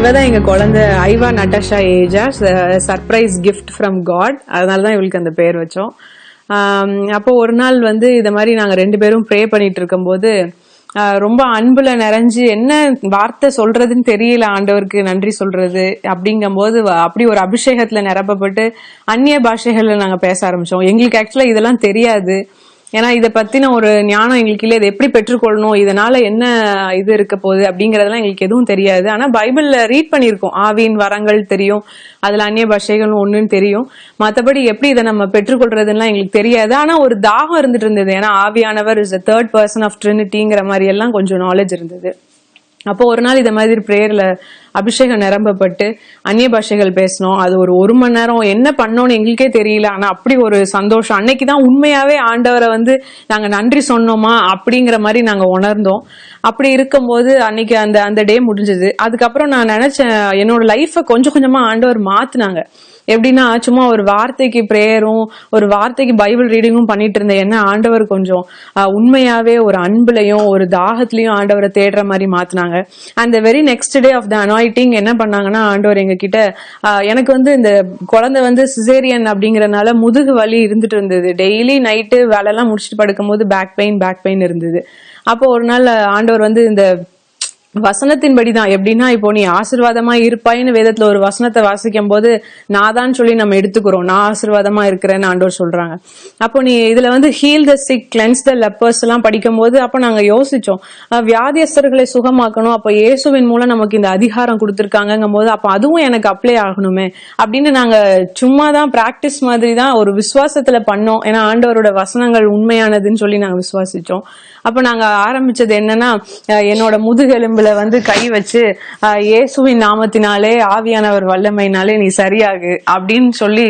இவதான் எங்க குழந்தை ஐவா நட்டாஷா ஏஜா, சர்ப்ரைஸ் கிஃப்ட் ஃப்ரம் காட். அதனாலதான் இவளுக்கு அந்த பேர் வச்சோம். அப்போ ஒரு நாள் வந்து இத மாதிரி நாங்க 2 பேரும் ப்ரே பண்ணிட்டு இருக்கும் போது ரொம்ப அன்புல நிறைஞ்சு என்ன வார்த்தை சொல்றதுன்னு தெரியல, ஆண்டவருக்கு நன்றி சொல்றது அப்படிங்கும் போது அப்படி ஒரு அபிஷேகத்துல நிரப்பப்பட்டு அந்நிய பாஷைகள்ல நாங்க பேச ஆரம்பிச்சோம். எங்களுக்கு ஆக்சுவலா இதெல்லாம் தெரியாது. ஏன்னா இதை பத்தின ஒரு ஞானம் எங்களுக்கு இல்லை. இதை எப்படி பெற்றுக்கொள்ளணும், இதனால என்ன இது இருக்க போகுது அப்படிங்கறதெல்லாம் எங்களுக்கு எதுவும் தெரியாது. ஆனா பைபிள்ல ரீட் பண்ணியிருக்கோம், ஆவியின் வரங்கள் தெரியும், அதுல அந்நிய பாஷைகள் ஒண்ணுன்னு தெரியும். மற்றபடி எப்படி இதை நம்ம பெற்றுக்கொள்றதுலாம் எங்களுக்கு தெரியாது. ஆனா ஒரு தாகம் இருந்துட்டு இருந்தது. ஏன்னா ஆவியானவர் is a third person of Trinityங்கிற மாதிரி எல்லாம் கொஞ்சம் நாலேஜ் இருந்தது. அப்போ ஒரு நாள் இத மாதிரி பிரேயர்ல அபிஷேகம் நிரம்பப்பட்டு அந்நிய பாஷைகள் பேசணும். அது ஒரு மணி நேரம் என்ன பண்ணோம்னு எங்களுக்கே தெரியல. ஆனா அப்படி ஒரு சந்தோஷம். அன்னைக்குதான் உண்மையாவே ஆண்டவரை வந்து நாங்க நன்றி சொன்னோமா அப்படிங்கிற மாதிரி நாங்க உணர்ந்தோம். அப்படி இருக்கும்போது அன்னைக்கு அந்த டே முடிஞ்சது. அதுக்கப்புறம் நான் நினைச்சேன், என்னோட லைஃப கொஞ்சம் கொஞ்சமா ஆண்டவர் மாத்துனாங்க. எப்படின்னா சும்மா ஒரு வார்த்தைக்கு பிரேயரும் ஒரு வார்த்தைக்கு பைபிள் ரீடிங்கும் பண்ணிட்டு இருந்த என்ன ஆண்டவர் கொஞ்சம் உண்மையாவே ஒரு அன்புலையும் ஒரு தாகத்திலையும் ஆண்டவரை தேடுற மாதிரி மாத்தினாங்க. அந்த very next day of the anointing என்ன பண்ணாங்கன்னா, ஆண்டவர் எங்க கிட்ட எனக்கு வந்து இந்த குழந்தை வந்து சிசேரியன் அப்படிங்கறதுனால முதுகு வலி இருந்துட்டு இருந்தது. டெய்லி நைட்டு வேலையெல்லாம் முடிச்சுட்டு படுக்கும் போது பேக் பெயின் இருந்தது. அப்போ ஒரு நாள் ஆண்டவர் வந்து இந்த வசனத்தின்படிதான், எப்படின்னா இப்போ நீ ஆசீர்வாதமா இருப்பாயின்னு வேதத்துல ஒரு வசனத்தை வாசிக்கும் போது நான் தான் சொல்லி நம்ம எடுத்துக்கிறோம், நான் ஆசீர்வாதமா இருக்கிறேன்னு ஆண்டவர் சொல்றாங்க. அப்போ நீ இதுல வந்து heal the sick, cleanse the lepers எல்லாம் படிக்கும் போது அப்ப நாங்க யோசிச்சோம், வியாதியஸ்தர்களை சுகமாக்கணும், அப்ப இயேசுவின் மூலம் நமக்கு இந்த அதிகாரம் கொடுத்திருக்காங்கும் போது அப்ப அதுவும் எனக்கு அப்ளை ஆகணுமே அப்படின்னு நாங்க சும்மாதான் பிராக்டிஸ் மாதிரி தான் ஒரு விசுவாசத்துல பண்ணோம். ஏன்னா ஆண்டவரோட வசனங்கள் உண்மையானதுன்னு சொல்லி நாங்க விசுவாசிச்சோம். அப்ப நாங்க ஆரம்பிச்சது என்னன்னா, என்னோட முதுகெலும்புல வந்து கை வச்சு இயேசுவின் நாமத்தினாலே ஆவியானவர் வல்லமையினாலே நீ சரியாகு அப்படின்னு சொல்லி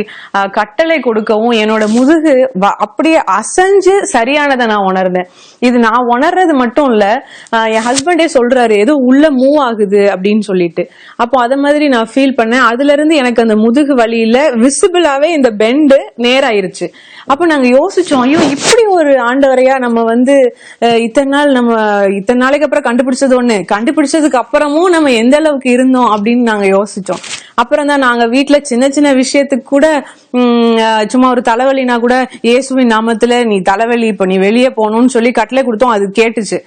கட்டளை கொடுக்கவும் என்னோட முதுகு அப்படியே அசைஞ்சு சரியானதை நான் உணர்ந்தேன். இது நான் உணர்றது மட்டும் இல்ல, என் ஹஸ்பண்டே சொல்றாரு ஏதோ உள்ள மூவ் ஆகுது அப்படின்னு சொல்லிட்டு. அப்போ அத மாதிரி நான் ஃபீல் பண்ணேன். அதுல இருந்து எனக்கு அந்த முதுகு வலியில விசிபிளாவே இந்த பெண்டு நேராயிருச்சு. அப்ப நாங்க யோசிச்சோம், ஐயோ இப்படி ஒரு ஆண்டவரையா நம்ம வந்து இத்தனை நாளைக்கு அப்புறம் கண்டுபிடிச்சதுக்கு அப்புறமும் நம்ம எந்த அளவுக்கு இருந்தோம் அப்படின்னு நாங்க யோசிச்சோம். அப்புறம் தான் நாங்க வீட்டுல சின்ன சின்ன விஷயத்துக்கு கூட சும்மா ஒரு தலைவலினா கூட இயேசுவின் நாமத்துல நீ தலைவலி இப்ப நீ வெளியே போகணும்னு சொல்லி கட்டளை கொடுத்தோம். அது கேட்டுச்சு.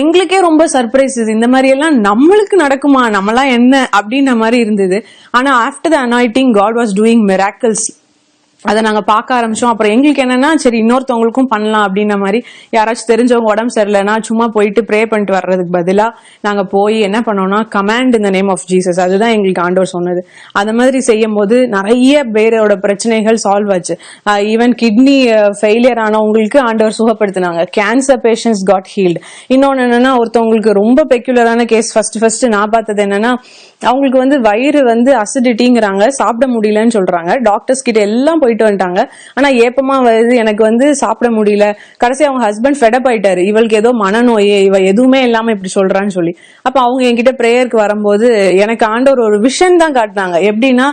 எங்களுக்கே ரொம்ப சர்ப்ரைஸ், இந்த மாதிரி எல்லாம் நம்மளுக்கு நடக்குமா, நம்மளாம் என்ன அப்படின்ற மாதிரி இருந்தது. ஆனா after the anointing God was doing miracles. அதை நாங்க பார்க்க ஆரம்பிச்சோம். அப்புறம் எங்களுக்கு என்னன்னா, சரி இன்னொருத்தவங்களுக்கும் பண்ணலாம் அப்படின்ற மாதிரி, யாராச்சும் தெரிஞ்சவங்க உடம்பு சரியில்லைன்னா சும்மா போயிட்டு ப்ரே பண்ணிட்டு வர்றதுக்கு பதிலா நாங்க போய் என்ன பண்ணோம்னா, command in the name of Jesus, அதுதான் எங்களுக்கு ஆண்டவர் சொன்னது. அந்த மாதிரி செய்யும் போது நிறைய பேரோட பிரச்சனைகள் சால்வ் ஆச்சு. ஈவன் கிட்னி ஃபெயிலியர் ஆனவங்களுக்கு ஆண்டவர் சுகப்படுத்தினாங்க. Cancer patients God healed. இன்னொன்னு என்னன்னா, ஒருத்தவங்களுக்கு ரொம்ப பெக்யூலரான கேஸ் ஃபர்ஸ்ட் நான் பார்த்தது என்னன்னா, அவங்களுக்கு வந்து வயிறு வந்து அசிடிட்டிங்கிறாங்க, சாப்பிட முடியலன்னு சொல்றாங்க. டாக்டர்ஸ் கிட்ட எல்லாம் போயிட்டு வந்துட்டாங்க. ஆனா ஏப்பமா வருது, எனக்கு வந்து சாப்பிட முடியல. கடைசி அவங்க ஹஸ்பண்ட் ஃபெடப் ஆயிட்டாரு, இவளுக்கு ஏதோ மனநோயே, இவ எதுவுமே இல்லாம இப்படி சொல்றான்னு சொல்லி. அப்ப அவங்க என்கிட்ட பிரேயருக்கு வரும்போது எனக்கு ஆண்டவர் ஒரு விஷன் தான் காட்டினாங்க. எப்படின்னா,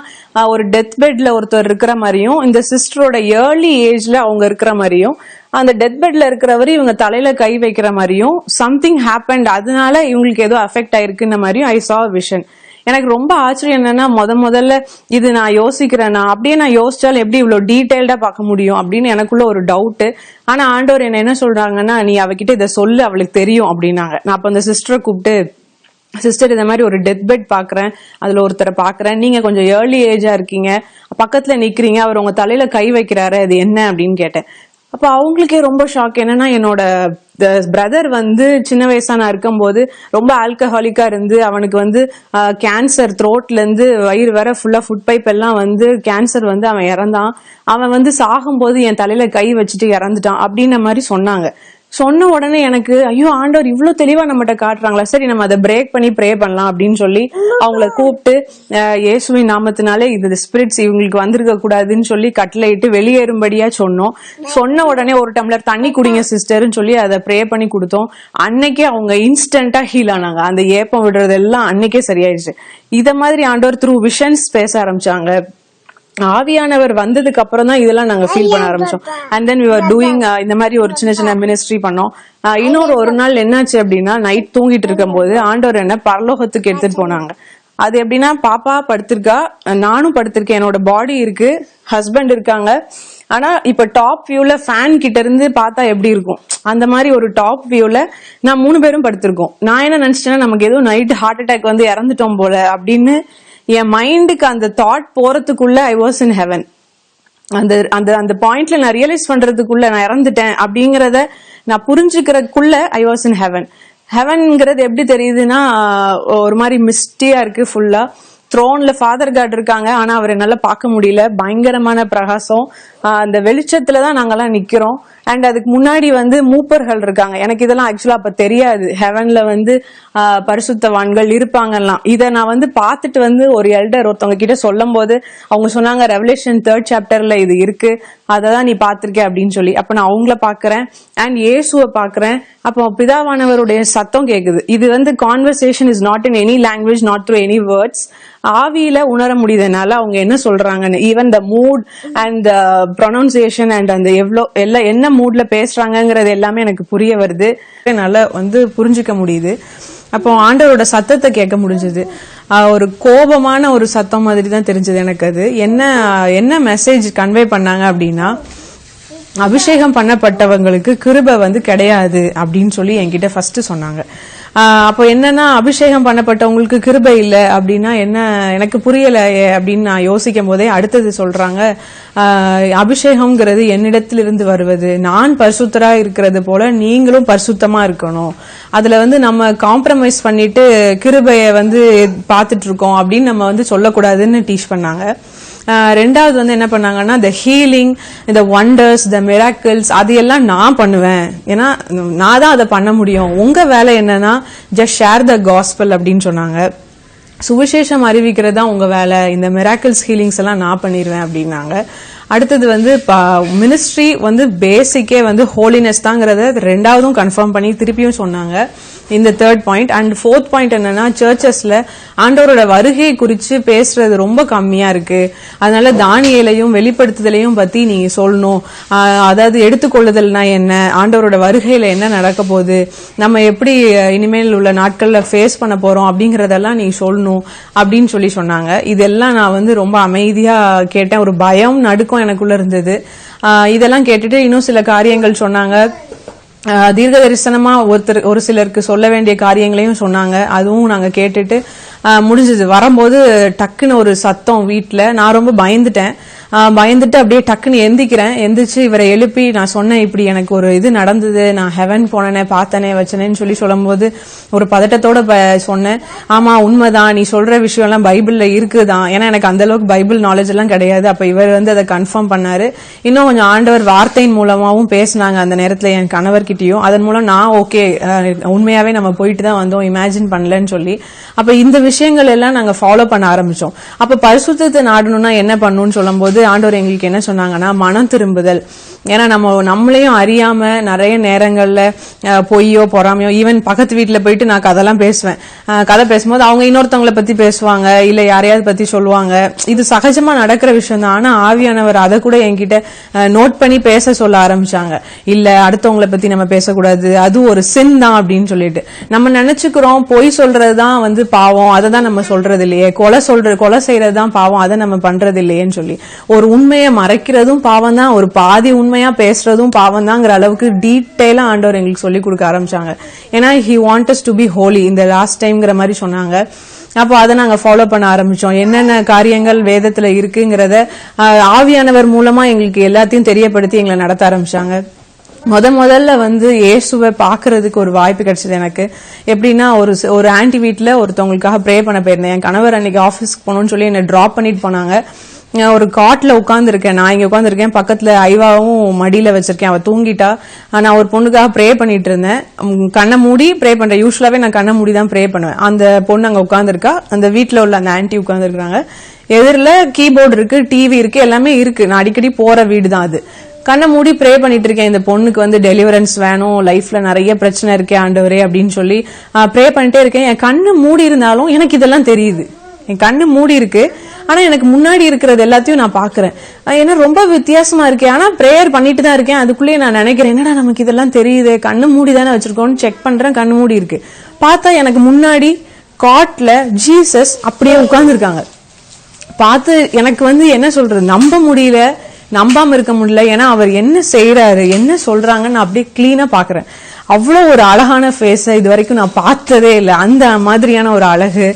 ஒரு டெத் பெட்ல ஒருத்தர் இருக்கிற மாதிரியும், இந்த சிஸ்டரோட ஏர்லி ஏஜ்ல அவங்க இருக்கிற மாதிரியும், அந்த டெத் பெட்ல இருக்கிறவரு இவங்க தலையில கை வைக்கிற மாதிரியும், சம்திங் ஹேப்பன்ட், அதனால இவங்களுக்கு ஏதோ அஃபெக்ட் ஆயிருக்குன்ற மாதிரியும் ஐ சா விஷன். எனக்கு ரொம்ப ஆச்சரியம் என்னன்னா, முதல்ல இது நான் யோசிக்கிறேன், அப்படியே நான் யோசிச்சாலும் எப்படி இவ்வளவு டீடைல்டா பார்க்க முடியும் அப்படின்னு எனக்குள்ள ஒரு டவுட். ஆனா ஆண்டவர் என்ன சொல்றாங்கன்னா, நீ அவகிட்ட இதை சொல்லு, அவளுக்கு தெரியும் அப்படின்னாங்க. நான் அப்ப அந்த சிஸ்டரை கூப்பிட்டு, சிஸ்டர் இந்த மாதிரி ஒரு டெத் பெட் பாக்குறேன், அதுல ஒருத்தரை பாக்குறேன், நீங்க கொஞ்சம் ஏர்லி ஏஜா இருக்கீங்க, பக்கத்துல நிக்கிறீங்க, அவர் உங்க தலையில கை வைக்கிறாரு, அது என்ன அப்படின்னு கேட்டேன். அப்ப அவங்களுக்கே ரொம்ப ஷாக். என்னன்னா, என்னோட பிரதர் வந்து சின்ன வயசா நான் இருக்கும் போது ரொம்ப ஆல்கஹாலிக்கா இருந்து அவனுக்கு வந்து கேன்சர், த்ரோட்ல இருந்து வயிறு வர ஃபுல்லா ஃபுட் பைப் எல்லாம் வந்து கேன்சர் வந்து அவன் இறந்தான். அவன் வந்து சாகும்போது என் தலையில கை வச்சுட்டு இறந்துட்டான் அப்படின்ற மாதிரி சொன்னாங்க. சொன்ன உடனே எனக்கு ஐயோ ஆண்டவர் இவ்வளவு தெளிவா நம்மகிட்ட காட்டுறாங்களா, சரி நம்ம அதை பிரேக் பண்ணி ப்ரே பண்ணலாம் அப்படின்னு சொல்லி அவங்கள கூப்பிட்டு இயேசுவின் நாமத்தினாலே இந்த ஸ்பிரிட்ஸ் இவங்களுக்கு வந்திருக்க கூடாதுன்னு சொல்லி கட்டளையிட்டு வெளியேறும்படியா சொன்னோம். சொன்ன உடனே ஒரு டம்ளர் தண்ணி குடிங்க சிஸ்டர்ன்னு சொல்லி அதை ப்ரே பண்ணி கொடுத்தோம். அன்னைக்கே அவங்க இன்ஸ்டன்டா ஹீல் ஆனாங்க. அந்த ஏப்பம் விடுறது எல்லாம் அன்னைக்கே சரியாயிடுச்சு. இத மாதிரி ஆண்டவர் த்ரூ விஷன்ஸ் பேச ஆரம்பிச்சாங்க. ஆவியானவர் வந்ததுக்கு அப்புறம் தான் இதெல்லாம் நாங்க ஃபீல் பண்ண ஆரம்பிச்சோம். And then we are doing இந்த மாதிரி ஒரு சின்ன சின்ன மினிஸ்ட்ரி பண்ணோம். இன்னொரு நாள் என்னாச்சு அப்படின்னா, நைட் தூங்கிட்டு இருக்கும் போது ஆண்டவர் என்ன பரலோகத்துக்கு எடுத்துட்டு போனாங்க. அது எப்படின்னா, பாப்பா படுத்திருக்கா, நானும் படுத்திருக்கேன், என்னோட பாடி இருக்கு, ஹஸ்பண்ட் இருக்காங்க. ஆனா இப்ப டாப் வியூல ஃபேன் கிட்ட இருந்து பார்த்தா எப்படி இருக்கும், அந்த மாதிரி ஒரு டாப் வியூல நான் 3 பேரும் படுத்திருக்கோம். நான் என்ன நினைச்சிட்டேன்னா, நமக்கு ஏதோ நைட் ஹார்ட் அட்டாக் வந்து இறந்துட்டோம் போல அப்படின்னு என் மைண்டுக்கு அந்த தாட் போறதுக்குள்ள ஐ வாஸ் இன் ஹெவன். அந்த அந்த அந்த பாயிண்ட்ல நான் ரியலைஸ் பண்றதுக்குள்ள நான் இறந்துட்டேன் அப்படிங்கறத நான் புரிஞ்சுக்கிறதுக்குள்ள ஐ வாஸ் இன் ஹெவன். ஹெவன்ங்கிறது எப்படி தெரியுதுன்னா, ஒரு மாதிரி மிஸ்டியா இருக்கு. ஃபுல்லா த்ரோன்ல ஃபாதர் காட் இருக்காங்க, ஆனா அவரை நல்லா பார்க்க முடியல. பயங்கரமான பிரகாசம். அந்த வெளிச்சத்துலதான் நாங்கெல்லாம் நிக்கிறோம். அண்ட் அதுக்கு முன்னாடி வந்து மூப்பர்கள் இருக்காங்க. எனக்கு இதெல்லாம் ஆக்சுவலா அப்ப தெரியாது. ஹெவன்ல வந்து பரிசுத்தவான்கள் இருப்பாங்கலாம். இதை நான் வந்து பார்த்துட்டு வந்து ஒரு எல்டர் ஒருத்தவங்க கிட்ட சொல்லும் போது அவங்க சொன்னாங்க, ரெவலேஷன் 3rd chapterல இது இருக்கு, அததான் நீ பாத்திருக்க அப்படின்னு சொல்லி. அப்ப நான் அவங்கள பாக்குறேன் அண்ட் இயேசுவை பாக்குறேன். அப்போ பிதாவானவருடைய சத்தம் கேக்குது. இது வந்து conversation is not in any language, not through any words. ஆவியில உணர முடியுதுனால அவங்க என்ன சொல்றாங்கன்னு, even the mood and pronunciation and அந்த எல்லாம் என்ன மூட்ல பேசுறாங்கிறது எல்லாமே எனக்கு புரிய வருது, நல்லா வந்து புரிஞ்சுக்க முடியுது. அப்போ ஆண்டவரோட சத்தத்தை கேட்க முடிஞ்சது. ஒரு கோபமான ஒரு சத்தம் மாதிரி தான் தெரிஞ்சது எனக்கு. அது என்ன மெசேஜ் கன்வே பண்ணாங்க அப்படின்னா, அபிஷேகம் பண்ணப்பட்டவங்களுக்கு கிருபை வந்து கிடையாது அப்படின்னு சொல்லி என்கிட்ட ஃபர்ஸ்ட் சொன்னாங்க. அப்போ என்னன்னா, அபிஷேகம் பண்ணப்பட்டவங்களுக்கு கிருபை இல்லை அப்படின்னா என்ன, எனக்கு புரியல அப்படின்னு நான் யோசிக்கும் போதே அடுத்தது சொல்றாங்க, அபிஷேகம்ங்கிறது என்னிடத்திலிருந்து வருவது, நான் பரிசுத்தரா இருக்கிறது போல நீங்களும் பரிசுத்தமா இருக்கணும். அதுல வந்து நம்ம காம்ப்ரமைஸ் பண்ணிட்டு கிருபையை வந்து பார்த்துட்டு இருக்கோம் அப்படின்னு நம்ம வந்து சொல்லக்கூடாதுன்னு டீச் பண்ணாங்க. ரெண்டாவது வந்து என்ன பண்ணாங்கன்னா, த ஹீலிங், இந்த ஒண்டர்ஸ், த மிராக்கிள்ஸ், அது எல்லாம் நான் பண்ணுவேன், ஏன்னா நான் தான் அதை பண்ண முடியும். உங்க வேலை என்னன்னா ஜஸ்ட் ஷேர் த காஸ்பல் அப்படின்னு சொன்னாங்க. சுவிசேஷம் அறிவிக்கிறது தான் உங்க வேலை, இந்த மிராக்கிள்ஸ் ஹீலிங்ஸ் எல்லாம் நான் பண்ணிடுவேன் அப்படின்னாங்க. அடுத்தது வந்து மினிஸ்ட்ரி வந்து பேசிக்கே வந்து ஹோலினஸ் தாங்கிறத ரெண்டாவதும் கன்ஃபார்ம் பண்ணி திருப்பியும் சொன்னாங்க இந்த 3rd point. And 4th point என்னன்னா, சர்ச்சஸ்ல ஆண்டவரோட வருகை குறிச்சு பேசுறது ரொம்ப கம்மியா இருக்கு, அதனால தானியேலையும் வெளிப்படுத்துதலையும் பத்தி நீங்க சொல்லணும். அதாவது எடுத்துக்கொள்ளுதல்னா என்ன, ஆண்டவரோட வருகையில என்ன நடக்க போகுது, நம்ம எப்படி இனிமேல் உள்ள நாட்கள்ல ஃபேஸ் பண்ண போறோம் அப்படிங்கறதெல்லாம் நீ சொல்லணும் அப்படின்னு சொல்லி சொன்னாங்க. இதெல்லாம் நான் வந்து ரொம்ப அமைதியா கேட்டேன். ஒரு பயம் நடுக்கம் எனக்குள்ள இருந்தது. இதெல்லாம் கேட்டுட்டு இன்னும் சில காரியங்கள் சொன்னாங்க. தீர்க்க தரிசனமா ஒரு சிலருக்கு சொல்ல வேண்டிய காரியங்களையும் சொன்னாங்க. அதுவும் நாங்க கேட்டுட்டு முடிஞ்சது. வரும்போது டக்குன்னு ஒரு சத்தம் வீட்டுல. நான் ரொம்ப பயந்துட்டு அப்படியே டக்குன்னு எந்திரிச்சு இவரை எழுப்பி நான் சொன்னேன், இப்படி எனக்கு ஒரு இது நடந்தது, நான் ஹெவன் போனேனே, பார்த்தனே, வச்சனேன்னு சொல்லும் போது ஒரு பதட்டத்தோட சொன்னேன், ஆமா உண்மைதான், நீ சொல்ற விஷயம் எல்லாம் பைபிள்ல இருக்குதான். ஏன்னா எனக்கு அந்த அளவுக்கு பைபிள் நாலேஜ் எல்லாம் கிடையாது. அப்ப இவர் வந்து அதை கன்ஃபார்ம் பண்ணாரு. இன்னும் கொஞ்சம் ஆண்டவர் வார்த்தையின் மூலமாவும் பேசினாங்க அந்த நேரத்துல என் கணவர்கிட்டயும். அதன் மூலம் நான் ஓகே, உண்மையாவே நம்ம போயிட்டு தான் வந்தோம், இமேஜின் பண்ணலன்னு சொல்லி. அப்ப இந்த விஷயங்கள் எல்லாம் நாங்க ஃபாலோ பண்ண ஆரம்பிச்சோம். அப்ப பரிசுத்தத்தை நாடணும்னா என்ன பண்ணணும்னு சொல்லும் போது ஆண்டவர் எங்களுக்கு என்ன சொன்னாங்கன்னா, மனம் திரும்புதல். ஏன்னா நம்மளையும் அறியாம நிறைய நேரங்கள்ல பொய்யோ பொறாமையோ, ஈவன் பக்கத்து வீட்டுல போயிட்டு நான் கதெல்லாம் பேசுவேன். கதை பேசும்போது அவங்க இன்னொருத்தவங்களை பத்தி பேசுவாங்க, இல்ல யாரையாவது பத்தி சொல்லுவாங்க. இது சகஜமா நடக்கிற விஷயம் தான். ஆனா ஆவியானவர் அதை கூட என்கிட்ட நோட் பண்ணி பேச சொல்ல ஆரம்பிச்சாங்க. இல்ல அடுத்தவங்களை பத்தி நம்ம பேசக்கூடாது, அது ஒரு சின் தான் அப்படின்னு சொல்லிட்டு. நம்ம நினைச்சுக்கிறோம் பொய் சொல்றதுதான் வந்து பாவம், அதை தான் நம்ம சொல்றது இல்லையே, கொலை செய்யறதுதான் பாவம், அதை நம்ம பண்றது இல்லையேன்னு சொல்லி. ஒரு உண்மையை மறைக்கிறதும் பாவம் தான், ஒரு பாதி உண்மையா பேசுறதும் பாவம் தாங்கிற அளவுக்கு டீட்டெயிலா ஆண்டவர் எங்களுக்கு சொல்லி கொடுக்க ஆரம்பிச்சாங்க. ஏன்னா he wants us to be holy இந்த லாஸ்ட் டைம்ங்கிற மாதிரி சொன்னாங்க. அப்போ அதை நாங்க ஃபாலோ பண்ண ஆரம்பிச்சோம். என்னென்ன காரியங்கள் வேதத்துல இருக்குங்கிறத ஆவியானவர் மூலமா எங்களுக்கு எல்லாத்தையும் தெரியப்படுத்தி எங்களை நடத்த ஆரம்பிச்சாங்க. முதல்ல வந்து இயேசுவை பாக்குறதுக்கு ஒரு வாய்ப்பு கிடைச்சது எனக்கு. எப்படின்னா, ஒரு ஆன்டி வீட்டுல ஒருத்தவங்களுக்காக ப்ரே பண்ண போயிருந்தேன். என் கணவர் அன்னைக்கு ஆபீஸ்க்கு போகணும்னு சொல்லி என்னை டிராப் பண்ணிட்டு போனாங்க. ஒரு காட்ல உட்காந்துருக்கேன், நான் இங்க உட்காந்துருக்கேன், பக்கத்துல ஐவாவும் மடியில வச்சிருக்கேன், அவ தூங்கிட்டா. நான் ஒரு பொண்ணுக்காக ப்ரே பண்ணிட்டு இருந்தேன். கண்ணை மூடி ப்ரே பண்றேன். யூஸ்வலாவே நான் கண்ணை மூடி தான் ப்ரே பண்ணுவேன். அந்த பொண்ணு அங்க உட்காந்துருக்கா, அந்த வீட்டுல உள்ள அந்த ஆன்டி உட்காந்துருக்காங்க. எதிரில கீபோர்டு இருக்கு, டிவி இருக்கு, எல்லாமே இருக்கு. நான் அடிக்கடி போற வீடு தான் அது. கண்ணை மூடி ப்ரே பண்ணிட்டு இருக்கேன். இந்த பொண்ணுக்கு வந்து டெலிவரன்ஸ் வேணும், லைஃப்ல நிறைய பிரச்சனை இருக்கே ஆண்டவரே அப்படின்னு சொல்லி ப்ரே பண்ணிட்டே இருக்கேன். என் கண்ணு மூடி இருந்தாலும் எனக்கு இதெல்லாம் தெரியுது. என் கண்ணு மூடி இருக்கு, ஆனா எனக்கு முன்னாடி இருக்கிறது எல்லாத்தையும் நான் பாக்குறேன். ஏன்னா ரொம்ப வித்தியாசமா இருக்கு. ஆனா பிரேயர் பண்ணிட்டு தான் இருக்கேன். அதுக்குள்ளேயே நான் நினைக்கிறேன், என்னடா நமக்கு இதெல்லாம் தெரியுது, கண்ணு மூடி தானே வச்சிருக்கோம்னு செக் பண்றேன், கண்ணு மூடி இருக்கு. பார்த்தா எனக்கு முன்னாடி காட்ல ஜீசஸ் அப்படியே உட்கார்ந்துருக்காங்க. பார்த்து எனக்கு வந்து என்ன சொல்றது, நம்ப முடியல, நம்பாம இருக்க முடியல. ஏன்னா அவர் என்ன செய்யறாரு, என்ன சொல்றாங்கன்னு நான் அப்படியே கிளீனா பாக்குறேன். அவ்வளோ ஒரு அழகான ஃபேஸ இது வரைக்கும் நான் பார்த்ததே இல்லை. அந்த மாதிரியான ஒரு அழகு,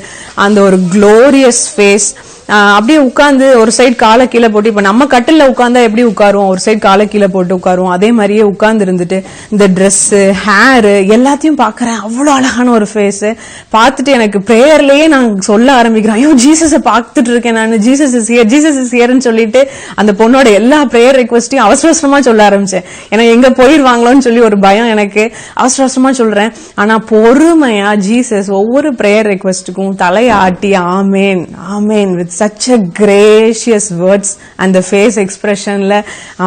அந்த ஒரு குளோரியஸ் ஃபேஸ். அப்படியே உட்கார்ந்து ஒரு சைடு காலை கீழே போட்டு, இப்ப நம்ம கட்டில உட்கார்ந்தா எப்படி உட்காருவோம், ஒரு சைடு காலை கீழே போட்டு உட்காருவோம், அதே மாதிரியே உட்கார்ந்து இருந்துட்டு இந்த ட்ரெஸ், ஹேரு எல்லாத்தையும் பாக்குறேன். அவ்வளோ அழகான ஒரு ஃபேஸ் பார்த்துட்டு எனக்கு பிரேயர்லயே நான் சொல்ல ஆரம்பிக்கிறேன், ஐயோ ஜீசஸை பார்த்துட்டு இருக்கேன் நான், Jesus is here, Jesus is ஹியர்னு சொல்லிட்டு அந்த பொண்ணோட எல்லா பிரேயர் ரெக்வஸ்டையும் அவசர அவசரமா சொல்ல ஆரம்பிச்சேன். ஏன்னா எங்க போயிடுவாங்களோன்னு சொல்லி ஒரு பயம் எனக்கு. அவசர அவசரமா சொல்றேன். ஆனா பொறுமையா ஜீசஸ் ஒவ்வொரு பிரேயர் ரெக்வஸ்டுக்கும் தலையாட்டி amen amen with such a gracious words and the face expressionல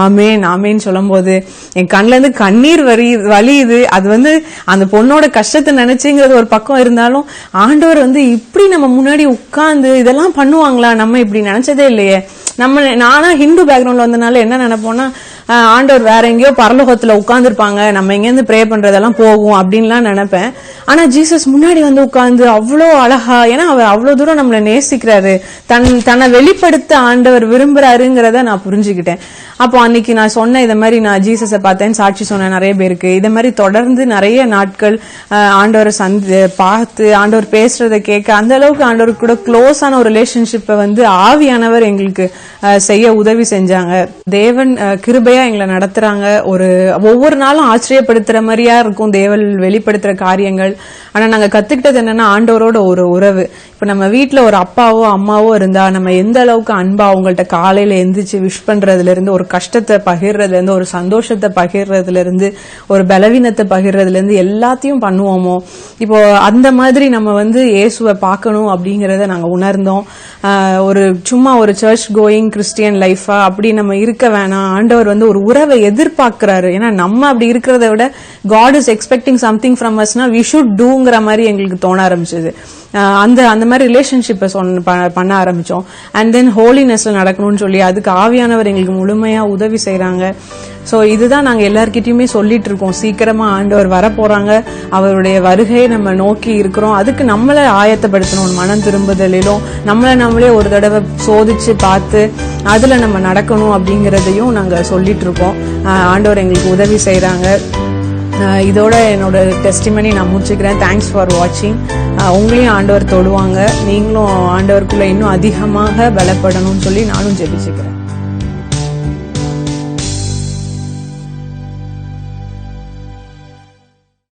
ஆமேன் ஆமேன் சொல்லும் போது என் கண்ணுல இருந்து கண்ணீர் வலியுது. அது வந்து அந்த பொண்ணோட கஷ்டத்தை நினைச்சுங்கிறது ஒரு பக்கம் இருந்தாலும், ஆண்டவர் வந்து இப்படி நம்ம முன்னாடி உட்கார்ந்து இதெல்லாம் பண்ணுவாங்களா, நம்ம இப்படி நினைச்சதே இல்லையே. நானா ஹிந்து பேக்ரவுண்ட்ல வந்தனால என்ன நினைப்போம்னா, ஆண்டவர் வேற எங்கேயோ பரலோகத்துல உட்கார்ந்துருப்பாங்க, நம்ம எங்கேருந்து ப்ரே பண்றதெல்லாம் போகும் அப்படின்லாம் நினைப்பேன். ஆனா ஜீசஸ் முன்னாடி வந்து உட்கார்ந்து அவ்வளோ அழகா, ஏன்னா அவர் அவ்வளவு தூரம் நம்மளை நேசிக்கிறாரு, தன்னை வெளிப்படுத்த ஆண்டவர் விரும்புறாருங்கிறத நான் புரிஞ்சுக்கிட்டேன். அப்போ அன்னைக்கு நான் சொன்னேன், இதை மாதிரி நான் ஜீசஸை பார்த்தேன், சாட்சி சொன்னேன் நிறைய பேருக்கு. இதை மாதிரி தொடர்ந்து நிறைய நாட்கள் ஆண்டவரை பார்த்து ஆண்டவர் பேசுறதை கேட்க, அந்த அளவுக்கு ஆண்டவருக்கு கூட க்ளோஸான ஒரு ரிலேஷன்ஷிப்பை வந்து ஆவியானவர் எங்களுக்கு செய்ய உதவி செஞ்சாங்க. தேவன் கிருபையா எங்களை நடத்துறாங்க. ஒவ்வொரு நாளும் ஆச்சரியப்படுத்துற மாதிரியா இருக்கும் தேவன் வெளிப்படுத்துற காரியங்கள். ஆனா நாங்க கத்துக்கிட்டது என்னன்னா, ஆண்டவரோட ஒரு உறவு. இப்ப நம்ம வீட்டுல ஒரு அப்பாவோ அம்மாவோ இருந்தா நம்ம எந்த அளவுக்கு அன்பா அவங்கள்ட்ட காலையில எந்திரிச்சு விஷ் பண்றதுல இருந்து, ஒரு கஷ்டத்தை பகிர்றதுல இருந்து, ஒரு சந்தோஷத்தை பகிர்றதுல இருந்து, ஒரு பலவீனத்தை பகிர்றதுல இருந்து எல்லாத்தையும் பண்ணுவோமோ, இப்போ அந்த மாதிரி நம்ம வந்து இயேசுவை பார்க்கணும் அப்படிங்கறத நாங்க உணர்ந்தோம். சும்மா ஒரு சர்ச் கோயிங் கிறிஸ்டியன் லைஃபா அப்படி நம்ம இருக்க வேணாம். ஆண்டவர் வந்து ஒரு உறவை எதிர்பார்க்கிறாரு. ஏன்னா நம்ம அப்படி இருக்கிறத விட God is expecting something from us னா we should doங்கிற மாதிரி எங்களுக்கு தோண ஆரம்பிச்சது. அந்த மாதிரி ரிலேஷன்ஷிப்பை பண்ண ஆரம்பிச்சோம். அண்ட் தென் ஹோலினஸ்ல நடக்கணும்னு சொல்லி அதுக்கு ஆவியானவர் எங்களுக்கு முழுமையா உதவி செய்யறாங்க. சோ இதுதான் நாங்க எல்லார்கிட்டயுமே சொல்லிட்டு இருக்கோம், சீக்கிரமா ஆண்டவர் வர போறாங்க, அவருடைய வருகையை நம்ம நோக்கி இருக்கிறோம். அதுக்கு நம்மளை ஆயத்தப்படுத்தணும், மனம் திரும்புதலிலும் நம்மளே ஒரு தடவை சோதிச்சு பார்த்து அதுல நம்ம நடக்கணும் அப்படிங்கறதையும் நாங்க சொல்லிட்டு இருக்கோம். ஆண்டவர் எங்களுக்கு உதவி செய்யறாங்க. இதோட என்னோட டெஸ்டிமனி நான் முடிச்சுக்கிறேன். தேங்க்ஸ் ஃபார் வாட்சிங். உங்களையும் ஆண்டவர் தொடுவாங்க, நீங்களும் ஆண்டவருக்குள்ள இன்னும் அதிகமாக பலப்படணும்னு சொல்லி நானும் ஜெபிச்சுக்கிறேன்.